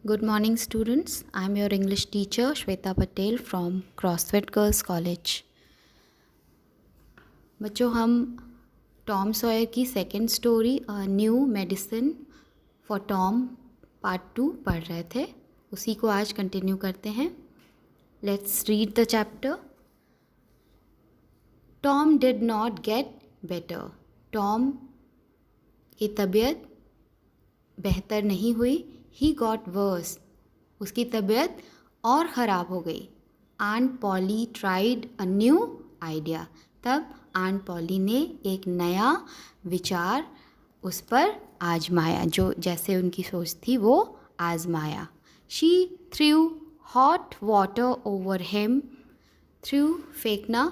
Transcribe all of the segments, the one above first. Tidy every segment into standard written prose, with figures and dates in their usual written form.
Good morning, students. I am your English teacher, Shweta Patel from CrossFit Girls College. बच्चों, हम Tom Sawyer की second story new medicine for Tom part 2 पढ़ रहे थे. उसी को आज कंटिन्यू करते हैं. Let's read the chapter. Tom did not get better. Tom की तबीयत बेहतर नहीं हुई. He got worse. उसकी तबीयत और ख़राब हो गई. Aunt Polly tried a new idea. तब आंट पॉली ने एक नया विचार उस पर आजमाया, जो जैसे उनकी सोच थी वो आजमाया. She threw hot water over him. Through फेंकना,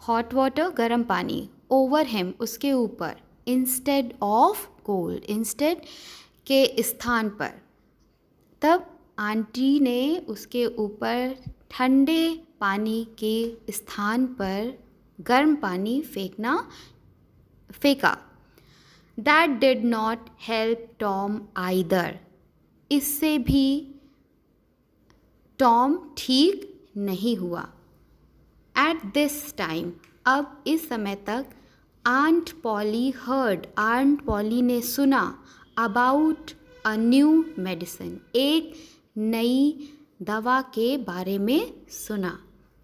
हॉट वाटर गर्म पानी, ओवर हिम उसके ऊपर, इंस्टेड ऑफ कोल्ड इंस्टेड के स्थान पर. तब आंटी ने उसके ऊपर ठंडे पानी के स्थान पर गर्म पानी फेंका. That did not help Tom either. इससे भी टॉम ठीक नहीं हुआ. एट दिस टाइम, अब इस समय तक, aunt Polly heard. Aunt Polly ने सुना अबाउट अ न्यू मेडिसिन. एक नई दवा के बारे में सुना.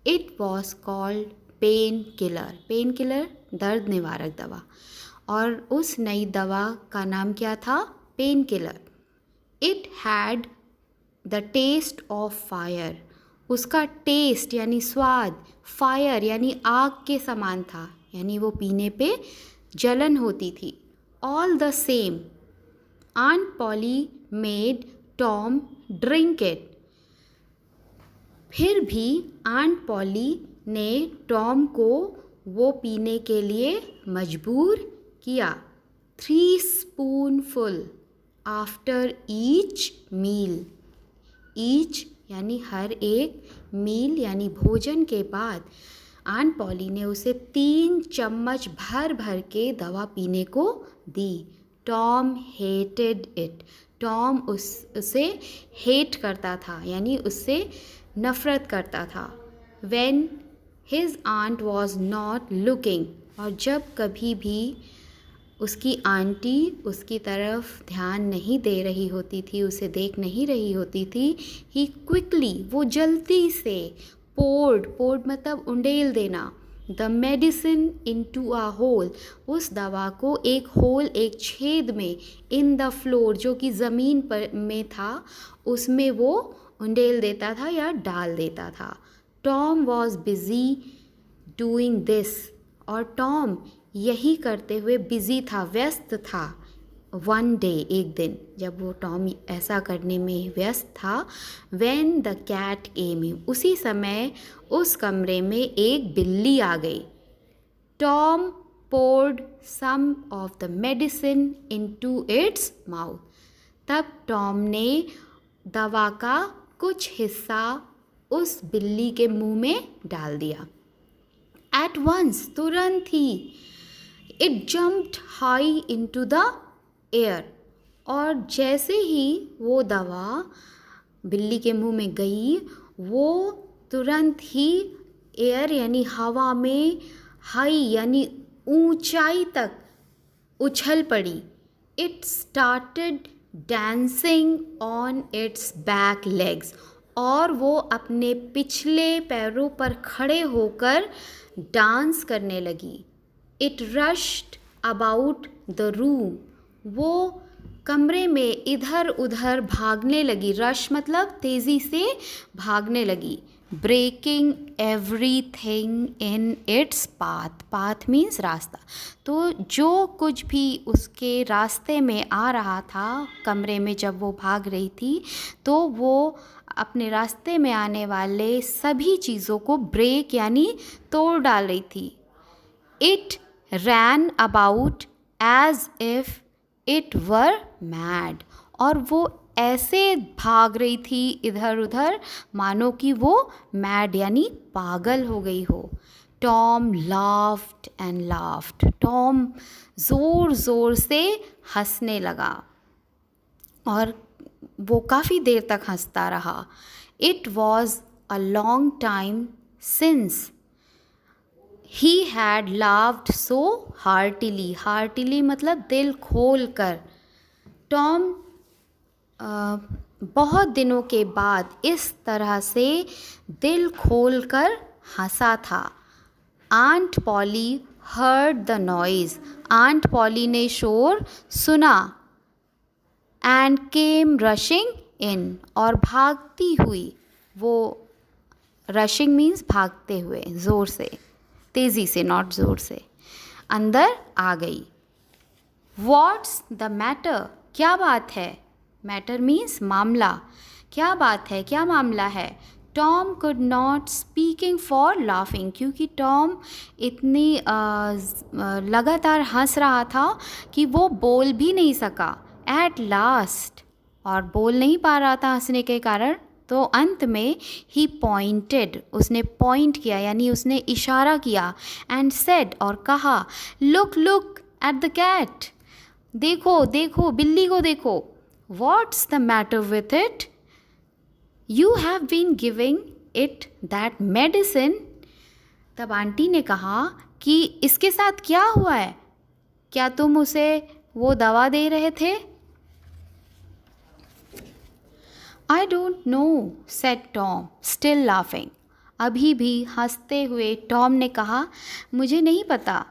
It was called pain killer. Pain killer दर्द निवारक दवा. और उस नई दवा का नाम क्या था? Painkiller. It had the taste of fire. उसका टेस्ट यानी स्वाद फायर यानी आग के समान था, यानी वो पीने पे जलन होती थी. All the same, aunt Polly made Tom drink it. फिर भी आंट पॉली ने टॉम को वो पीने के लिए मजबूर किया. 3 spoonful after each meal. Each यानी हर एक, मील यानी भोजन के बाद, आंट पॉली ने उसे 3 चम्मच भर भर के दवा पीने को दी. Tom hated it. टॉम उसे हेट करता था, यानी उससे नफ़रत करता था. When his aunt was not looking. और जब कभी भी उसकी आंटी उसकी तरफ ध्यान नहीं दे रही होती थी, उसे देख नहीं रही होती थी, ही क्विकली, वो जल्दी से, पोर्ड मतलब उंडेल देना, the medicine into a hole. उस दवा को एक होल, एक छेद में, इन द फ्लोर जो कि ज़मीन पर में था, उसमें वो उंडेल देता था या डाल देता था. Tom was busy doing this. और टॉम यही करते हुए बिज़ी था, व्यस्त था. वन डे, एक दिन, जब वो टॉम ऐसा करने में व्यस्त था, व्हेन द कैट केम इन. उसी समय उस कमरे में एक बिल्ली आ गई. Tom poured some of the medicine into its mouth. तब टॉम ने दवा का कुछ हिस्सा उस बिल्ली के मुंह में डाल दिया. At once, तुरंत ही, it jumped high into the air. और जैसे ही वो दवा बिल्ली के मुंह में गई, वो तुरंत ही एयर यानी हवा में, हाई यानी ऊंचाई तक उछल पड़ी. It started dancing on it's back legs. और वो अपने पिछले पैरों पर खड़े होकर डांस करने लगी. It rushed about the room. वो कमरे में इधर उधर भागने लगी. रश मतलब तेज़ी से भागने लगी. Breaking everything in its path. Path means रास्ता. तो जो कुछ भी उसके रास्ते में आ रहा था कमरे में, जब वो भाग रही थी, तो वो अपने रास्ते में आने वाले सभी चीज़ों को ब्रेक यानी तोड़ डाल रही थी. It ran about as if it were mad. और वो ऐसे भाग रही थी इधर उधर मानो कि वो मैड यानी पागल हो गई हो. Tom laughed and laughed. Tom ज़ोर ज़ोर से हंसने लगा. और वो काफ़ी देर तक हंसता रहा. It was a long time since he had laughed so heartily. Heartily मतलब दिल खोल कर. टॉम बहुत दिनों के बाद इस तरह से दिल खोल कर हंसा था. Aunt Polly heard the noise. Aunt Polly ने शोर सुना. एंड केम रशिंग इन, और भागती हुई, वो रशिंग मीन्स भागते हुए, ज़ोर से, तेज़ी से, नॉट ज़ोर से, अंदर आ गई. व्हाट्स द मैटर, क्या बात है. मैटर मीन्स मामला. क्या बात है, क्या मामला है. Tom could not speaking for laughing, क्योंकि टॉम इतनी लगातार हंस रहा था कि वो बोल भी नहीं सका. एट लास्ट, और बोल नहीं पा रहा था हंसने के कारण, तो अंत में ही पॉइंटेड, उसने पॉइंट किया यानी उसने इशारा किया. एंड सेड, और कहा, look look at the cat, देखो देखो बिल्ली को देखो. What's the matter with it, you have been giving it that medicine. तब आंटी ने कहा कि इसके साथ क्या हुआ है, क्या तुम उसे वो दवा दे रहे थे. I don't know, said Tom still laughing. अभी भी हंसते हुए टॉम ने कहा, मुझे नहीं पता.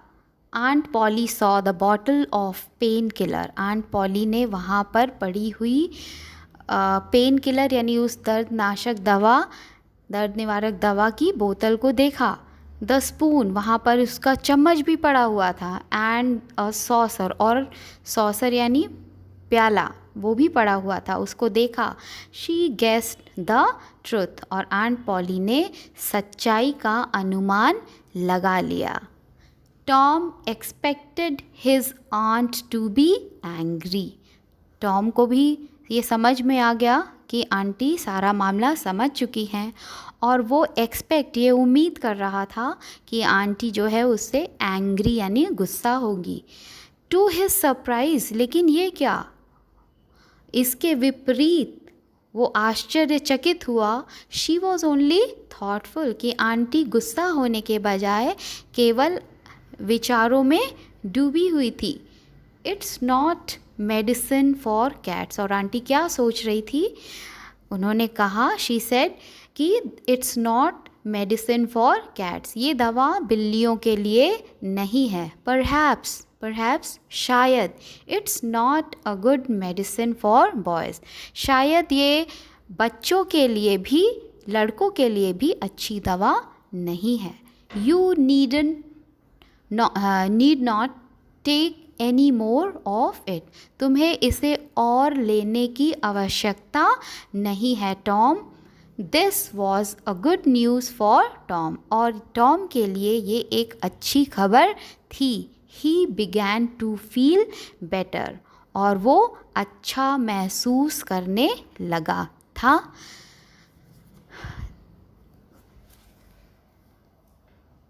Aunt Polly saw the bottle of painkiller. Aunt Polly ने वहाँ पर पड़ी हुई पेन किलर यानी उस दर्दनाशक दवा, दर्द निवारक दवा की बोतल को देखा. द स्पून, वहाँ पर उसका चम्मच भी पड़ा हुआ था. एंड अ सॉसर, और सॉसर यानी प्याला, वो भी पड़ा हुआ था, उसको देखा. शी गेस्ड द ट्रुथ, और आंट पॉली ने सच्चाई का अनुमान लगा लिया. Tom expected his aunt to be angry. Tom को भी ये समझ में आ गया कि आंटी सारा मामला समझ चुकी हैं, और वो ये उम्मीद कर रहा था कि आंटी जो है उससे एंग्री यानी गुस्सा होगी. टू हिज सरप्राइज, लेकिन ये क्या, इसके विपरीत वो आश्चर्यचकित हुआ. शी वॉज ओनली थॉटफुल, कि आंटी गुस्सा होने के बजाय केवल विचारों में डूबी हुई थी. It's not medicine for cats. और आंटी क्या सोच रही थी, उन्होंने कहा, शी सेड, कि it's not medicine for cats, ये दवा बिल्लियों के लिए नहीं है. परहैप्स शायद. It's not a good medicine for boys, शायद ये बच्चों के लिए भी, लड़कों के लिए भी अच्छी दवा नहीं है. You need not take any more of it, तुम्हें इसे और लेने की आवश्यकता नहीं है. Tom, this was a good news for Tom, और टॉम के लिए ये एक अच्छी खबर थी. He began to feel better, और वो अच्छा महसूस करने लगा था.